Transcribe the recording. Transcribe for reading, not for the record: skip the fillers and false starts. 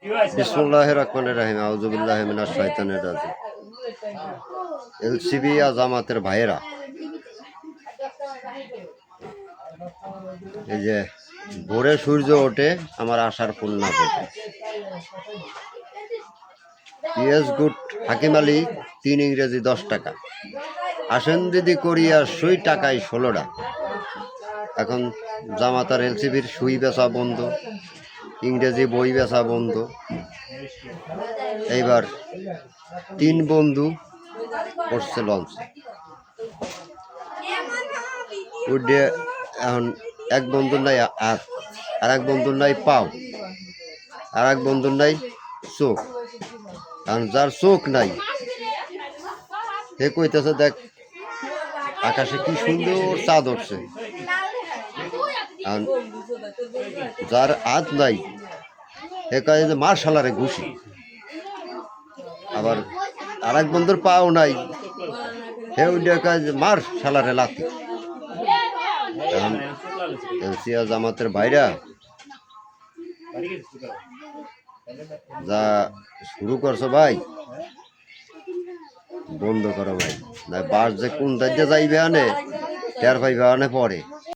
বিসমিল্লাহির রহমানির রহিম। আউযু বিল্লাহি মিনাশ শাইতানির রাজিম। এলসিবি আর জামাতের ভাইয়েরা, এই যে ভোরে সূর্য ওঠে আমার আশার ফুল না ফোটে। পিএস গুড হাকিম আলী 3 ইংরেজি 10 টাকা। আসেন দিদি করিয়া সুই টাকায় 16টা। এখন জামাত আর এলসিবির সুই বেচা বন্ধ, ইংরেজি বই বেচা বন্ধ। এইবার 3 বন্ধু করছে লঞ্চ উঠে। এখন এক বন্ধুর নাই হাত, আর এক বন্ধুর নাই পাও, আর এক বন্ধুর নাই চোখ। কারণ যার চোখ নাই সে কইতেছে দেখ আকাশে কি সুন্দর চাঁদ উঠছে। যার হাত নাই সে কয় যে মার শালারে ঘুষি। আবার আর এক বন্ধুর পাও নাই, সে উঠে কয় যে মার শালারে লাথি। এখন এলসিয়া জামাতের ভাইরা যা শুরু করছো ভাই বন্ধ করো ভাই, না বাস যে কোন দায়িত্বে যাইবে আনে টের পাইবে আনে পরে।